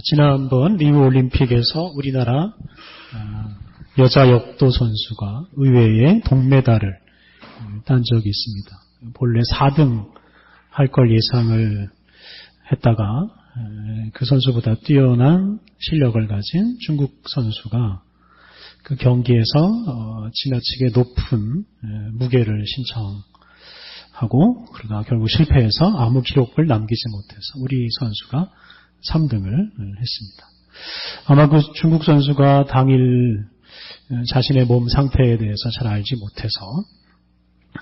지난번 리우 올림픽에서 우리나라 여자 역도 선수가 의외의 동메달을 딴 적이 있습니다. 본래 4등 할 걸 예상을 했다가 그 선수보다 뛰어난 실력을 가진 중국 선수가 그 경기에서 지나치게 높은 무게를 신청하고 그러다 결국 실패해서 아무 기록을 남기지 못해서 우리 선수가 3등을 했습니다. 아마 그 중국 선수가 당일 자신의 몸 상태에 대해서 잘 알지 못해서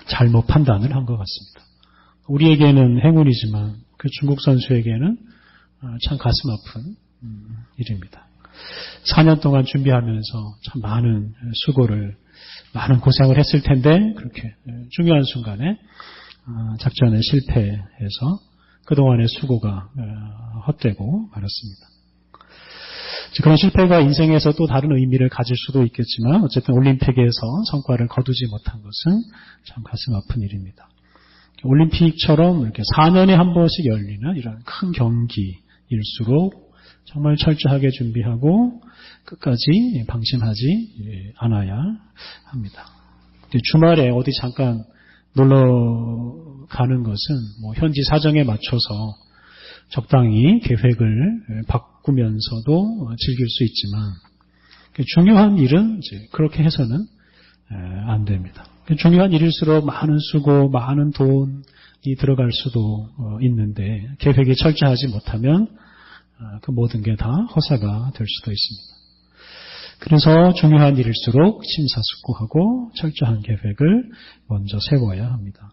잘못 판단을 한 것 같습니다. 우리에게는 행운이지만 그 중국 선수에게는 참 가슴 아픈 일입니다. 4년 동안 준비하면서 참 많은 수고를, 많은 고생을 했을 텐데 그렇게 중요한 순간에 작전에 실패해서 그동안의 수고가 헛되고 말았습니다. 그런 실패가 인생에서 또 다른 의미를 가질 수도 있겠지만 어쨌든 올림픽에서 성과를 거두지 못한 것은 참 가슴 아픈 일입니다. 올림픽처럼 이렇게 4년에 한 번씩 열리는 이런 큰 경기일수록 정말 철저하게 준비하고 끝까지 방심하지 않아야 합니다. 주말에 어디 잠깐 놀러 가는 것은 뭐 현지 사정에 맞춰서 적당히 계획을 바꾸면서도 즐길 수 있지만 중요한 일은 이제 그렇게 해서는 안 됩니다. 중요한 일일수록 많은 수고, 많은 돈이 들어갈 수도 있는데 계획이 철저하지 못하면 그 모든 게 다 허사가 될 수도 있습니다. 그래서 중요한 일일수록 심사숙고하고 철저한 계획을 먼저 세워야 합니다.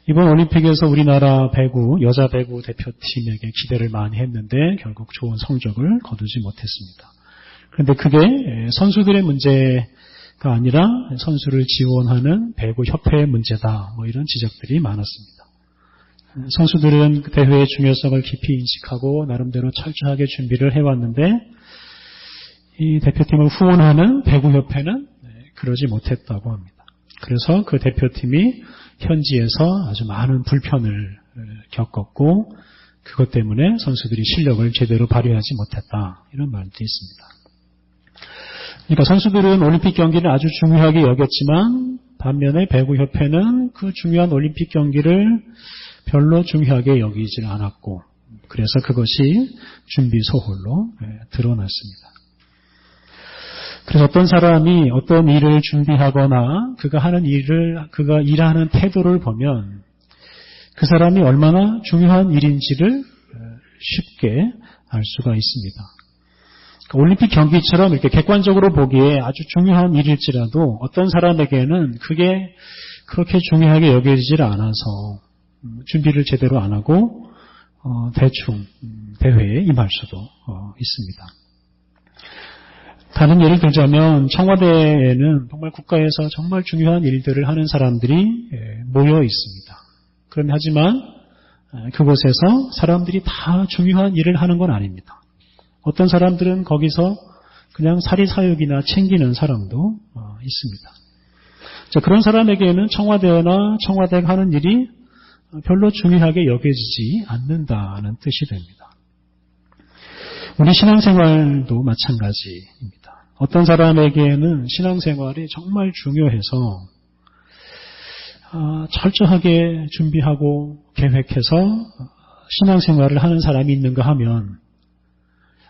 이번 올림픽에서 우리나라 배구, 여자 배구 대표팀에게 기대를 많이 했는데 결국 좋은 성적을 거두지 못했습니다. 그런데 그게 선수들의 문제가 아니라 선수를 지원하는 배구협회의 문제다. 뭐 이런 지적들이 많았습니다. 선수들은 대회의 중요성을 깊이 인식하고 나름대로 철저하게 준비를 해왔는데 이 대표팀을 후원하는 배구협회는 그러지 못했다고 합니다. 그래서 그 대표팀이 현지에서 아주 많은 불편을 겪었고 그것 때문에 선수들이 실력을 제대로 발휘하지 못했다. 이런 말도 있습니다. 그러니까 선수들은 올림픽 경기를 아주 중요하게 여겼지만 반면에 배구협회는 그 중요한 올림픽 경기를 별로 중요하게 여기질 않았고 그래서 그것이 준비 소홀로 드러났습니다. 그래서 어떤 사람이 어떤 일을 준비하거나 그가 일하는 태도를 보면 그 사람이 얼마나 중요한 일인지를 쉽게 알 수가 있습니다. 올림픽 경기처럼 이렇게 객관적으로 보기에 아주 중요한 일일지라도 어떤 사람에게는 그게 그렇게 중요하게 여겨지질 않아서 준비를 제대로 안 하고 대충 대회에 임할 수도 있습니다. 다른 예를 들자면 청와대에는 정말 국가에서 정말 중요한 일들을 하는 사람들이 모여 있습니다. 그런데 하지만 그곳에서 사람들이 다 중요한 일을 하는 건 아닙니다. 어떤 사람들은 거기서 그냥 사리사욕이나 챙기는 사람도 있습니다. 자, 그런 사람에게는 청와대나 청와대가 하는 일이 별로 중요하게 여겨지지 않는다는 뜻이 됩니다. 우리 신앙생활도 마찬가지입니다. 어떤 사람에게는 신앙생활이 정말 중요해서 철저하게 준비하고 계획해서 신앙생활을 하는 사람이 있는가 하면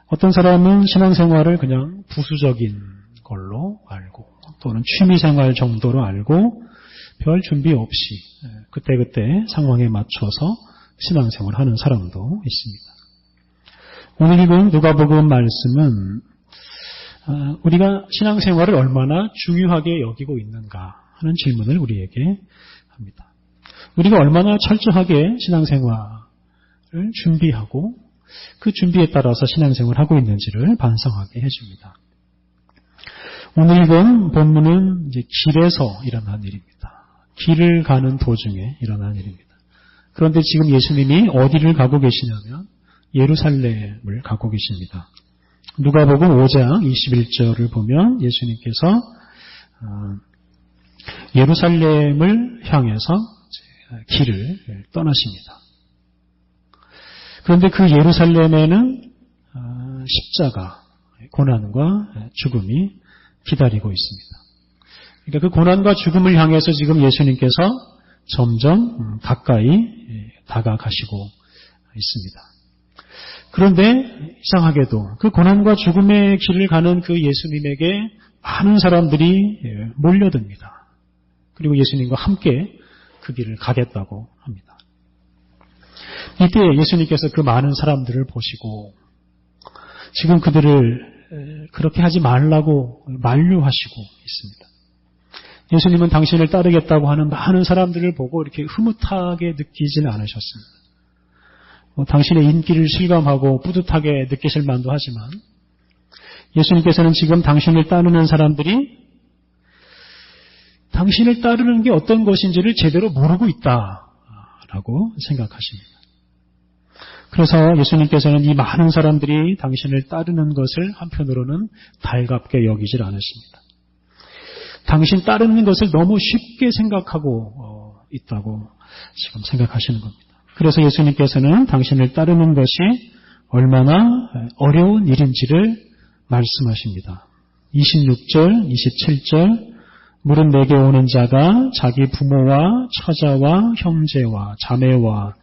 어떤 사람은 신앙생활을 그냥 부수적인 걸로 알고 또는 취미생활 정도로 알고 별 준비 없이 그때그때 상황에 맞춰서 신앙생활을 하는 사람도 있습니다. 오늘 읽은 누가복음 말씀은 우리가 신앙생활을 얼마나 중요하게 여기고 있는가 하는 질문을 우리에게 합니다. 우리가 얼마나 철저하게 신앙생활을 준비하고 그 준비에 따라서 신앙생활을 하고 있는지를 반성하게 해줍니다. 오늘 읽은 본문은 이제 길에서 일어난 일입니다. 길을 가는 도중에 일어난 일입니다. 그런데 지금 예수님이 어디를 가고 계시냐면 예루살렘을 가고 계십니다. 누가복음 5장 21절을 보면 예수님께서 예루살렘을 향해서 길을 떠나십니다. 그런데 그 예루살렘에는 십자가, 고난과 죽음이 기다리고 있습니다. 그러니까 그 고난과 죽음을 향해서 지금 예수님께서 점점 가까이 다가가시고 있습니다. 그런데 이상하게도 그 고난과 죽음의 길을 가는 그 예수님에게 많은 사람들이 몰려듭니다. 그리고 예수님과 함께 그 길을 가겠다고 합니다. 이때 예수님께서 그 많은 사람들을 보시고 지금 그들을 그렇게 하지 말라고 만류하시고 있습니다. 예수님은 당신을 따르겠다고 하는 많은 사람들을 보고 이렇게 흐뭇하게 느끼지는 않으셨습니다. 당신의 인기를 실감하고 뿌듯하게 느끼실 만도 하지만 예수님께서는 지금 당신을 따르는 사람들이 당신을 따르는 게 어떤 것인지를 제대로 모르고 있다라고 생각하십니다. 그래서 예수님께서는 이 많은 사람들이 당신을 따르는 것을 한편으로는 달갑게 여기질 않으십니다. 당신 따르는 것을 너무 쉽게 생각하고 있다고 지금 생각하시는 겁니다. 그래서 예수님께서는 당신을 따르는 것이 얼마나 어려운 일인지를 말씀하십니다. 26절, 27절 물은 내게 오는 자가 자기 부모와 처자와 형제와 자매와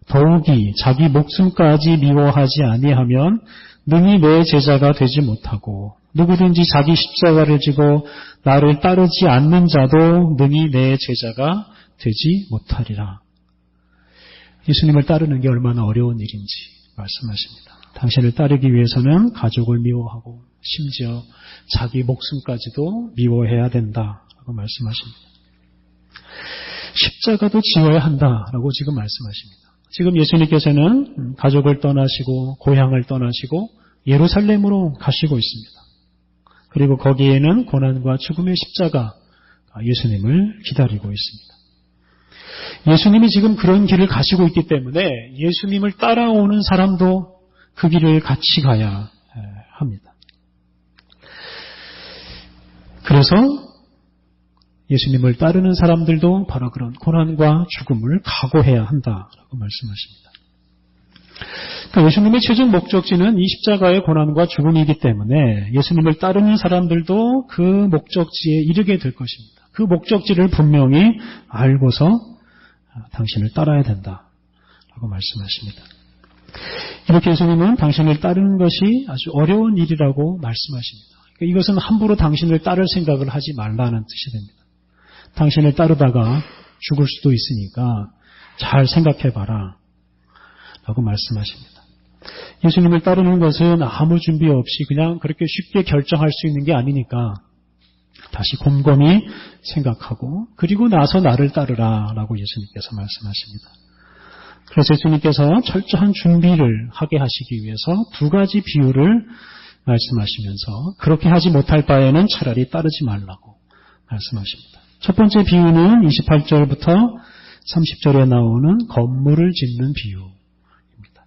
더욱이 자기 목숨까지 미워하지 아니하면 능히 내 제자가 되지 못하고 누구든지 자기 십자가를 지고 나를 따르지 않는 자도 능히 내 제자가 되지 못하리라. 예수님을 따르는 게 얼마나 어려운 일인지 말씀하십니다. 당신을 따르기 위해서는 가족을 미워하고 심지어 자기 목숨까지도 미워해야 된다라고 말씀하십니다. 십자가도 지어야 한다라고 지금 말씀하십니다. 지금 예수님께서는 가족을 떠나시고 고향을 떠나시고 예루살렘으로 가시고 있습니다. 그리고 거기에는 고난과 죽음의 십자가 예수님을 기다리고 있습니다. 예수님이 지금 그런 길을 가시고 있기 때문에 예수님을 따라오는 사람도 그 길을 같이 가야 합니다. 그래서 예수님을 따르는 사람들도 바로 그런 고난과 죽음을 각오해야 한다라고 말씀하십니다. 그러니까 예수님의 최종 목적지는 이 십자가의 고난과 죽음이기 때문에 예수님을 따르는 사람들도 그 목적지에 이르게 될 것입니다. 그 목적지를 분명히 알고서 당신을 따라야 된다라고 말씀하십니다. 이렇게 예수님은 당신을 따르는 것이 아주 어려운 일이라고 말씀하십니다. 그러니까 이것은 함부로 당신을 따를 생각을 하지 말라는 뜻이 됩니다. 당신을 따르다가 죽을 수도 있으니까 잘 생각해봐라 라고 말씀하십니다. 예수님을 따르는 것은 아무 준비 없이 그냥 그렇게 쉽게 결정할 수 있는 게 아니니까 다시 곰곰이 생각하고 그리고 나서 나를 따르라 라고 예수님께서 말씀하십니다. 그래서 예수님께서 철저한 준비를 하게 하시기 위해서 두 가지 비유를 말씀하시면서 그렇게 하지 못할 바에는 차라리 따르지 말라고 말씀하십니다. 첫 번째 비유는 28절부터 30절에 나오는 건물을 짓는 비유입니다.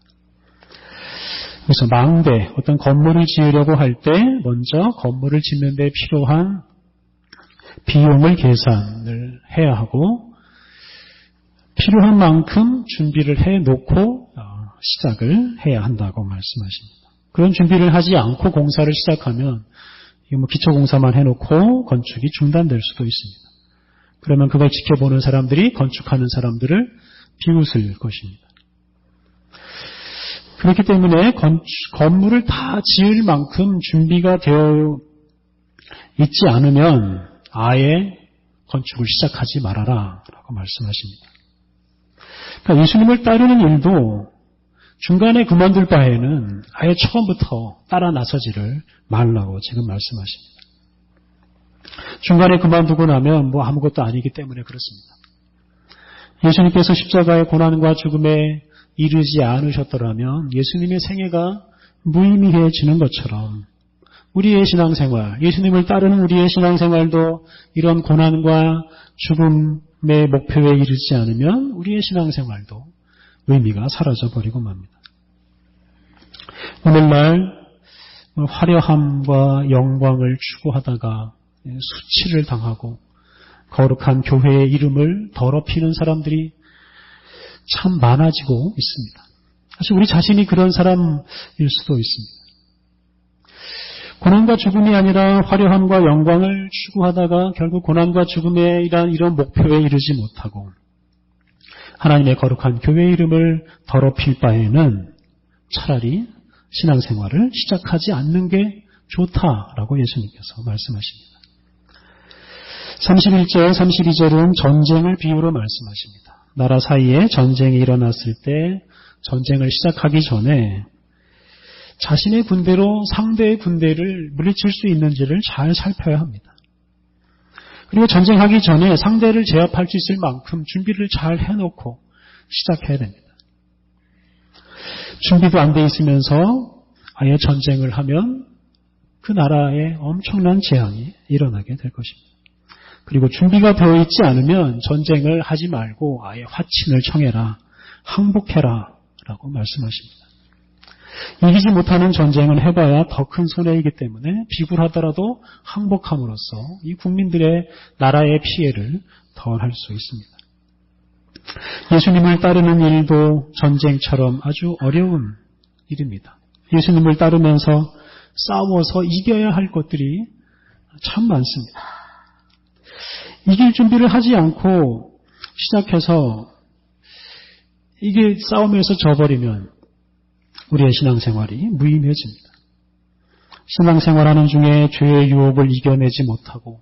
그래서 망대, 어떤 건물을 지으려고 할 때 먼저 건물을 짓는 데 필요한 비용을 계산을 해야 하고 필요한 만큼 준비를 해놓고 시작을 해야 한다고 말씀하십니다. 그런 준비를 하지 않고 공사를 시작하면 기초공사만 해놓고 건축이 중단될 수도 있습니다. 그러면 그걸 지켜보는 사람들이 건축하는 사람들을 비웃을 것입니다. 그렇기 때문에 건물을 다 지을 만큼 준비가 되어 있지 않으면 아예 건축을 시작하지 말아라 라고 말씀하십니다. 그러니까 예수님을 따르는 일도 중간에 그만둘 바에는 아예 처음부터 따라 나서지를 말라고 지금 말씀하십니다. 중간에 그만두고 나면 아무것도 아니기 때문에 그렇습니다. 예수님께서 십자가의 고난과 죽음에 이르지 않으셨더라면 예수님의 생애가 무의미해지는 것처럼 우리의 신앙생활, 예수님을 따르는 우리의 신앙생활도 이런 고난과 죽음의 목표에 이르지 않으면 우리의 신앙생활도 의미가 사라져버리고 맙니다. 오늘날 화려함과 영광을 추구하다가 수치를 당하고 거룩한 교회의 이름을 더럽히는 사람들이 참 많아지고 있습니다. 사실 우리 자신이 그런 사람일 수도 있습니다. 고난과 죽음이 아니라 화려함과 영광을 추구하다가 결국 고난과 죽음의 이런 목표에 이르지 못하고 하나님의 거룩한 교회의 이름을 더럽힐 바에는 차라리 신앙생활을 시작하지 않는 게 좋다라고 예수님께서 말씀하십니다. 31절, 32절은 전쟁을 비유로 말씀하십니다. 나라 사이에 전쟁이 일어났을 때 전쟁을 시작하기 전에 자신의 군대로 상대의 군대를 물리칠 수 있는지를 잘 살펴야 합니다. 그리고 전쟁하기 전에 상대를 제압할 수 있을 만큼 준비를 잘 해놓고 시작해야 됩니다. 준비도 안 돼 있으면서 아예 전쟁을 하면 그 나라에 엄청난 재앙이 일어나게 될 것입니다. 그리고 준비가 되어 있지 않으면 전쟁을 하지 말고 아예 화친을 청해라, 항복해라 라고 말씀하십니다. 이기지 못하는 전쟁을 해봐야 더 큰 손해이기 때문에 비굴하더라도 항복함으로써 이 국민들의 나라의 피해를 덜할 수 있습니다. 예수님을 따르는 일도 전쟁처럼 아주 어려운 일입니다. 예수님을 따르면서 싸워서 이겨야 할 것들이 참 많습니다. 이길 준비를 하지 않고 시작해서 이게 싸움에서 져버리면 우리의 신앙생활이 무의미해집니다. 신앙생활하는 중에 죄의 유혹을 이겨내지 못하고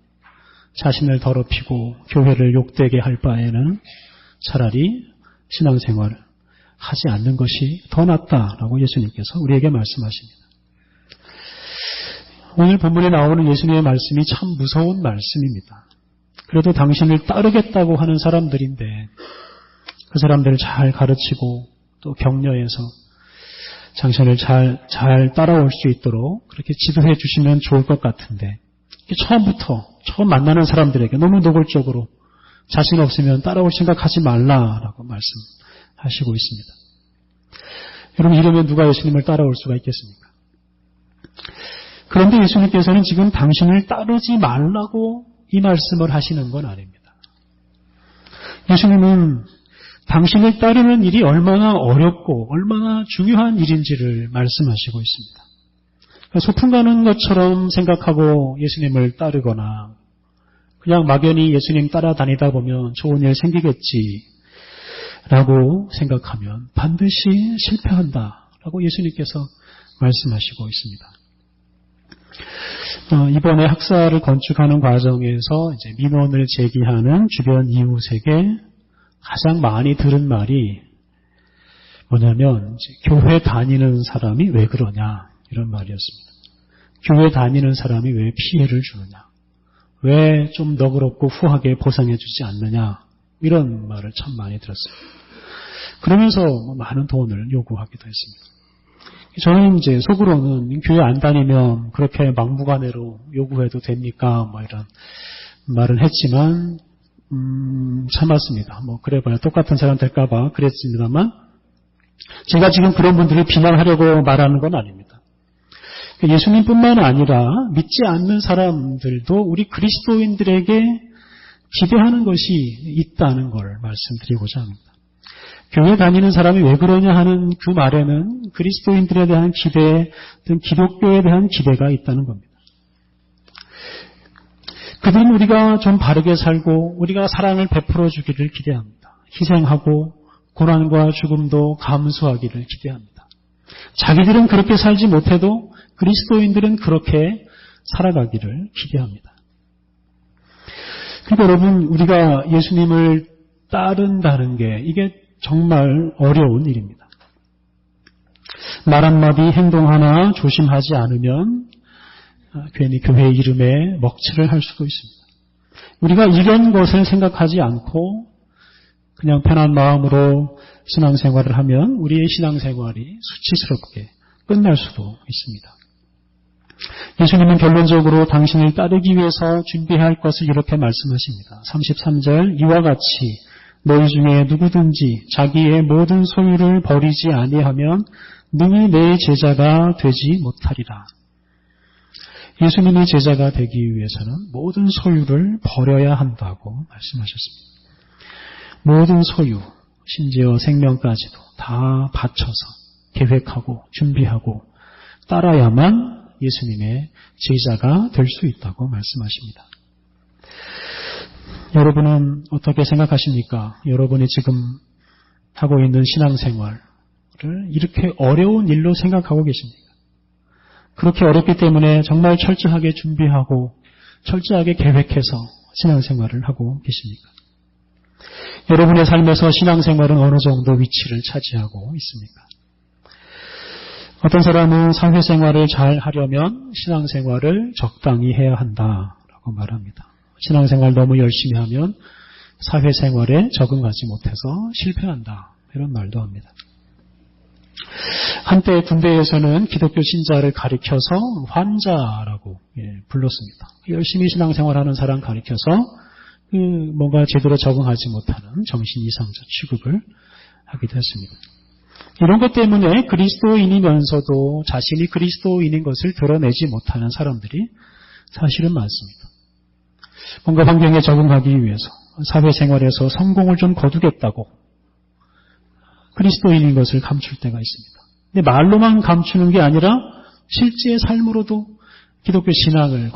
자신을 더럽히고 교회를 욕되게 할 바에는 차라리 신앙생활을 하지 않는 것이 더 낫다라고 예수님께서 우리에게 말씀하십니다. 오늘 본문에 나오는 예수님의 말씀이 참 무서운 말씀입니다. 그래도 당신을 따르겠다고 하는 사람들인데 그 사람들을 잘 가르치고 또 격려해서 당신을 잘 따라올 수 있도록 그렇게 지도해 주시면 좋을 것 같은데 처음 만나는 사람들에게 너무 노골적으로 자신 없으면 따라올 생각하지 말라라고 말씀하시고 있습니다. 여러분 이러면 누가 예수님을 따라올 수가 있겠습니까? 그런데 예수님께서는 지금 당신을 따르지 말라고 이 말씀을 하시는 건 아닙니다. 예수님은 당신을 따르는 일이 얼마나 어렵고 얼마나 중요한 일인지를 말씀하시고 있습니다. 소풍 가는 것처럼 생각하고 예수님을 따르거나 그냥 막연히 예수님 따라다니다 보면 좋은 일 생기겠지라고 생각하면 반드시 실패한다라고 예수님께서 말씀하시고 있습니다. 이번에 학사를 건축하는 과정에서 이제 민원을 제기하는 주변 이웃에게 가장 많이 들은 말이 뭐냐면 교회 다니는 사람이 왜 그러냐 이런 말이었습니다. 교회 다니는 사람이 왜 피해를 주느냐, 왜 좀 너그럽고 후하게 보상해 주지 않느냐 이런 말을 참 많이 들었어요. 그러면서 많은 돈을 요구하기도 했습니다. 저는 이제 속으로는 교회 안 다니면 그렇게 막무가내로 요구해도 됩니까? 이런 말을 했지만 참았습니다. 그래봐야 똑같은 사람 될까봐 그랬습니다만 제가 지금 그런 분들을 비난하려고 말하는 건 아닙니다. 예수님뿐만 아니라 믿지 않는 사람들도 우리 그리스도인들에게 기대하는 것이 있다는 걸 말씀드리고자 합니다. 교회 다니는 사람이 왜 그러냐 하는 그 말에는 그리스도인들에 대한 기대, 기독교에 대한 기대가 있다는 겁니다. 그들은 우리가 좀 바르게 살고 우리가 사랑을 베풀어 주기를 기대합니다. 희생하고 고난과 죽음도 감수하기를 기대합니다. 자기들은 그렇게 살지 못해도 그리스도인들은 그렇게 살아가기를 기대합니다. 그리고 여러분 우리가 예수님을 따른다는 게 이게 정말 어려운 일입니다. 말 한마디 행동 하나 조심하지 않으면 괜히 교회 이름에 먹칠을 할 수도 있습니다. 우리가 이런 것을 생각하지 않고 그냥 편한 마음으로 신앙생활을 하면 우리의 신앙생활이 수치스럽게 끝날 수도 있습니다. 예수님은 결론적으로 당신을 따르기 위해서 준비해야 할 것을 이렇게 말씀하십니다. 33절 이와 같이 너희 중에 누구든지 자기의 모든 소유를 버리지 아니하면 능히 내 제자가 되지 못하리라. 예수님의 제자가 되기 위해서는 모든 소유를 버려야 한다고 말씀하셨습니다. 모든 소유, 심지어 생명까지도 다 바쳐서 계획하고 준비하고 따라야만 예수님의 제자가 될 수 있다고 말씀하십니다. 여러분은 어떻게 생각하십니까? 여러분이 지금 하고 있는 신앙생활을 이렇게 어려운 일로 생각하고 계십니까? 그렇게 어렵기 때문에 정말 철저하게 준비하고 철저하게 계획해서 신앙생활을 하고 계십니까? 여러분의 삶에서 신앙생활은 어느 정도 위치를 차지하고 있습니까? 어떤 사람은 사회생활을 잘 하려면 신앙생활을 적당히 해야 한다라고 말합니다. 신앙생활 너무 열심히 하면 사회생활에 적응하지 못해서 실패한다. 이런 말도 합니다. 한때 군대에서는 기독교 신자를 가리켜서 환자라고 불렀습니다. 열심히 신앙생활하는 사람 가리켜서 뭔가 제대로 적응하지 못하는 정신 이상자 취급을 하기도 했습니다. 이런 것 때문에 그리스도인이면서도 자신이 그리스도인인 것을 드러내지 못하는 사람들이 사실은 많습니다. 뭔가 환경에 적응하기 위해서 사회생활에서 성공을 좀 거두겠다고 그리스도인인 것을 감출 때가 있습니다. 근데 말로만 감추는 게 아니라 실제 삶으로도 기독교 신앙을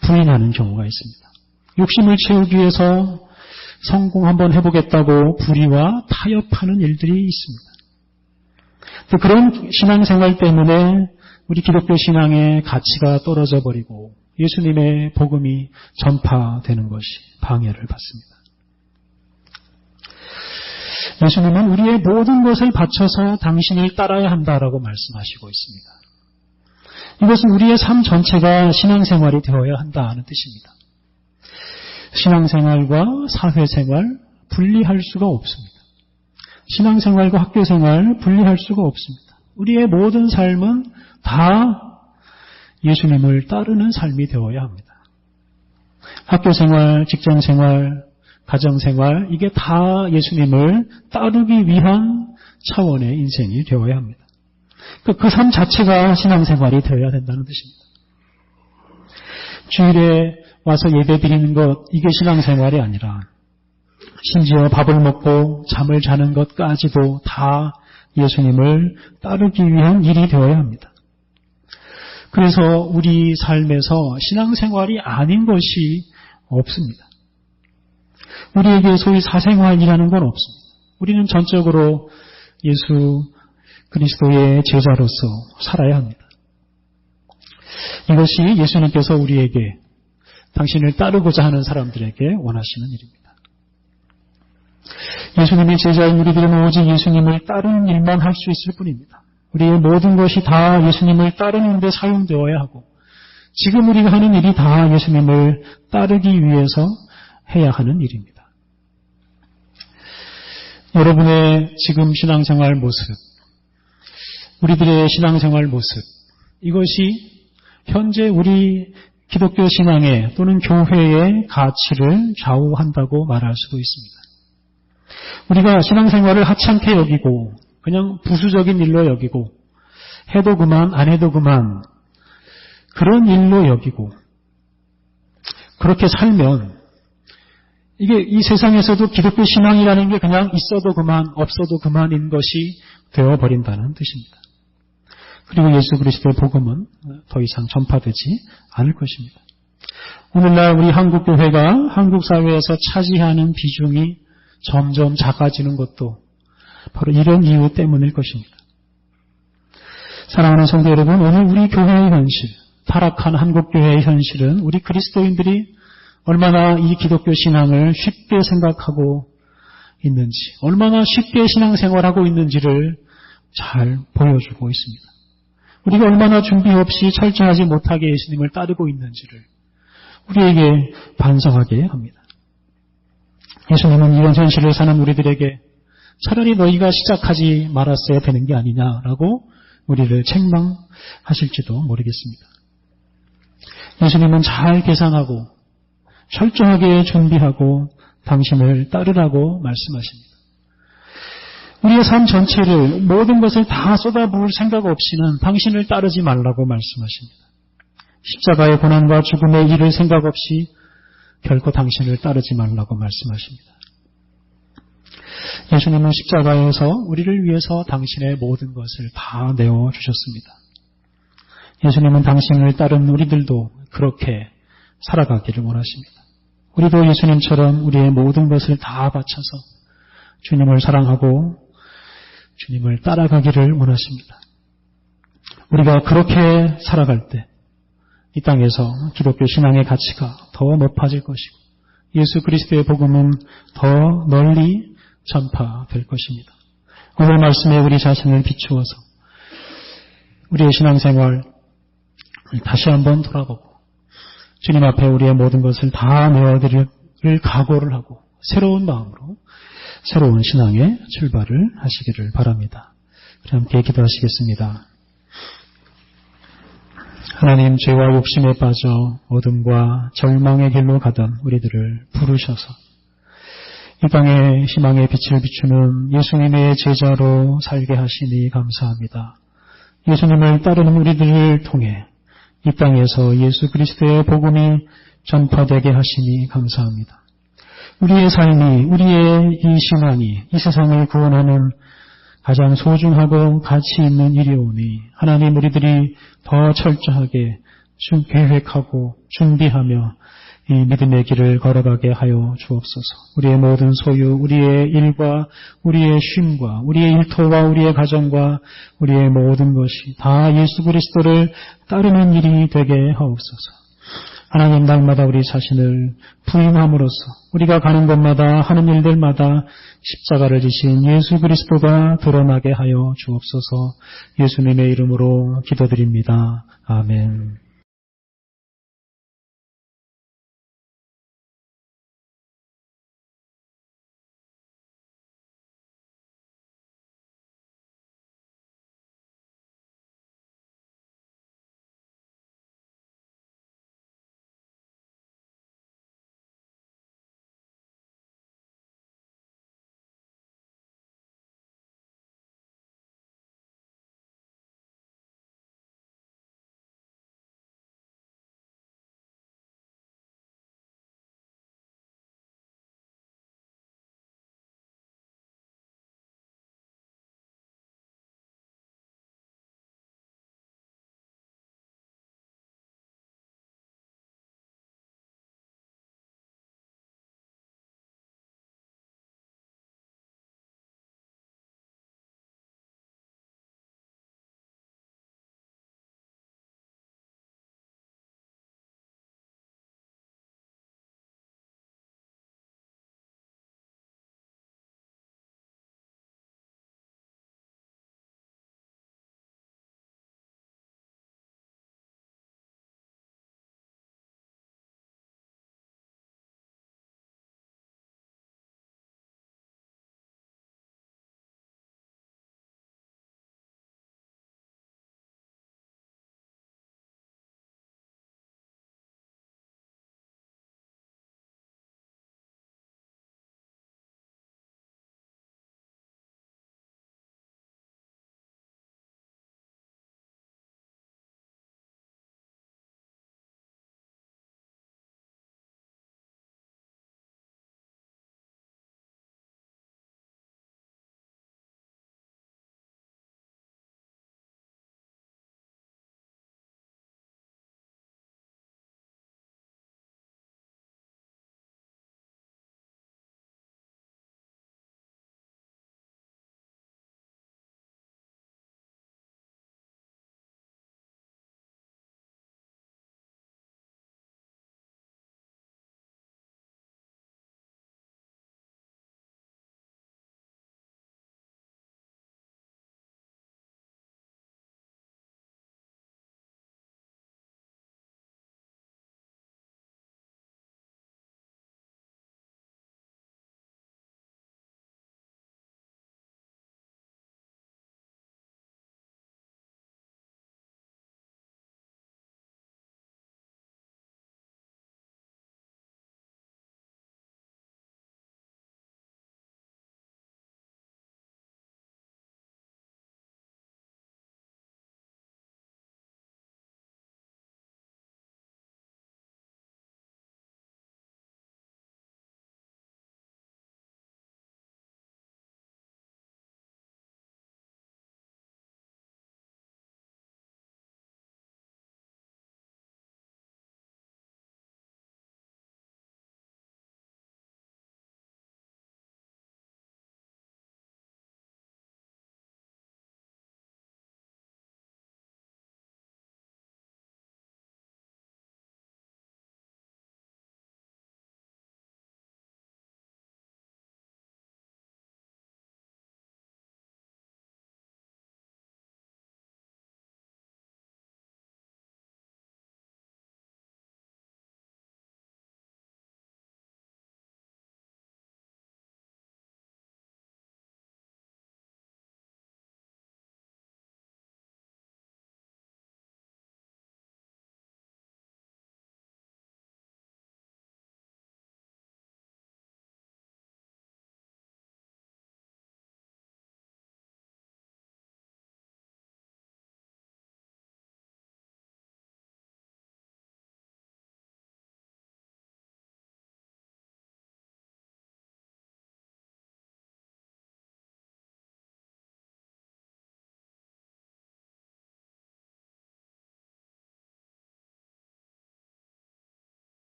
부인하는 경우가 있습니다. 욕심을 채우기 위해서 성공 한번 해보겠다고 불의와 타협하는 일들이 있습니다. 그런 신앙생활 때문에 우리 기독교 신앙의 가치가 떨어져 버리고 예수님의 복음이 전파되는 것이 방해를 받습니다. 예수님은 우리의 모든 것을 바쳐서 당신을 따라야 한다라고 말씀하시고 있습니다. 이것은 우리의 삶 전체가 신앙생활이 되어야 한다는 뜻입니다. 신앙생활과 사회생활 분리할 수가 없습니다. 신앙생활과 학교생활 분리할 수가 없습니다. 우리의 모든 삶은 다 예수님을 따르는 삶이 되어야 합니다. 학교생활, 직장생활, 가정생활 이게 다 예수님을 따르기 위한 차원의 인생이 되어야 합니다. 그 삶 자체가 신앙생활이 되어야 된다는 뜻입니다. 주일에 와서 예배 드리는 것 이게 신앙생활이 아니라 심지어 밥을 먹고 잠을 자는 것까지도 다 예수님을 따르기 위한 일이 되어야 합니다. 그래서 우리 삶에서 신앙생활이 아닌 것이 없습니다. 우리에게 소위 사생활이라는 건 없습니다. 우리는 전적으로 예수 그리스도의 제자로서 살아야 합니다. 이것이 예수님께서 우리에게 당신을 따르고자 하는 사람들에게 원하시는 일입니다. 예수님의 제자인 우리들은 오직 예수님을 따르는 일만 할 수 있을 뿐입니다. 우리의 모든 것이 다 예수님을 따르는 데 사용되어야 하고 지금 우리가 하는 일이 다 예수님을 따르기 위해서 해야 하는 일입니다. 여러분의 지금 신앙생활 모습, 우리들의 신앙생활 모습, 이것이 현재 우리 기독교 신앙의 또는 교회의 가치를 좌우한다고 말할 수도 있습니다. 우리가 신앙생활을 하찮게 여기고 그냥 부수적인 일로 여기고 해도 그만 안 해도 그만 그런 일로 여기고 그렇게 살면 이게 이 세상에서도 기독교 신앙이라는 게 그냥 있어도 그만 없어도 그만인 것이 되어버린다는 뜻입니다. 그리고 예수 그리스도의 복음은 더 이상 전파되지 않을 것입니다. 오늘날 우리 한국교회가 한국 사회에서 차지하는 비중이 점점 작아지는 것도 바로 이런 이유 때문일 것입니다. 사랑하는 성도 여러분, 오늘 우리 교회의 현실, 타락한 한국교회의 현실은 우리 그리스도인들이 얼마나 이 기독교 신앙을 쉽게 생각하고 있는지, 얼마나 쉽게 신앙생활하고 있는지를 잘 보여주고 있습니다. 우리가 얼마나 준비 없이 철저하지 못하게 예수님을 따르고 있는지를 우리에게 반성하게 합니다. 예수님은 이런 현실을 사는 우리들에게 차라리 너희가 시작하지 말았어야 되는 게 아니냐라고 우리를 책망하실지도 모르겠습니다. 예수님은 잘 계산하고 철저하게 준비하고 당신을 따르라고 말씀하십니다. 우리의 삶 전체를 모든 것을 다 쏟아부을 생각 없이는 당신을 따르지 말라고 말씀하십니다. 십자가의 고난과 죽음의 일을 생각 없이 결코 당신을 따르지 말라고 말씀하십니다. 예수님은 십자가에서 우리를 위해서 당신의 모든 것을 다 내어주셨습니다. 예수님은 당신을 따른 우리들도 그렇게 살아가기를 원하십니다. 우리도 예수님처럼 우리의 모든 것을 다 바쳐서 주님을 사랑하고 주님을 따라가기를 원하십니다. 우리가 그렇게 살아갈 때 이 땅에서 기독교 신앙의 가치가 더 높아질 것이고 예수 그리스도의 복음은 더 널리 전파될 것입니다. 오늘 말씀에 우리 자신을 비추어서 우리의 신앙생활 다시 한번 돌아보고 주님 앞에 우리의 모든 것을 다 내어드릴 각오를 하고 새로운 마음으로 새로운 신앙의 출발을 하시기를 바랍니다. 우리 함께 기도하시겠습니다. 하나님, 죄와 욕심에 빠져 어둠과 절망의 길로 가던 우리들을 부르셔서 이 땅에 희망의 빛을 비추는 예수님의 제자로 살게 하시니 감사합니다. 예수님을 따르는 우리들을 통해 이 땅에서 예수 그리스도의 복음이 전파되게 하시니 감사합니다. 우리의 삶이, 우리의 이 신앙이 이 세상을 구원하는 가장 소중하고 가치 있는 일이오니 하나님, 우리들이 더 철저하게 계획하고 준비하며 이 믿음의 길을 걸어가게 하여 주옵소서. 우리의 모든 소유, 우리의 일과 우리의 쉼과 우리의 일터와 우리의 가정과 우리의 모든 것이 다 예수 그리스도를 따르는 일이 되게 하옵소서. 하나님, 날마다 우리 자신을 부인함으로써 우리가 가는 곳마다 하는 일들마다 십자가를 지신 예수 그리스도가 드러나게 하여 주옵소서. 예수님의 이름으로 기도드립니다. 아멘.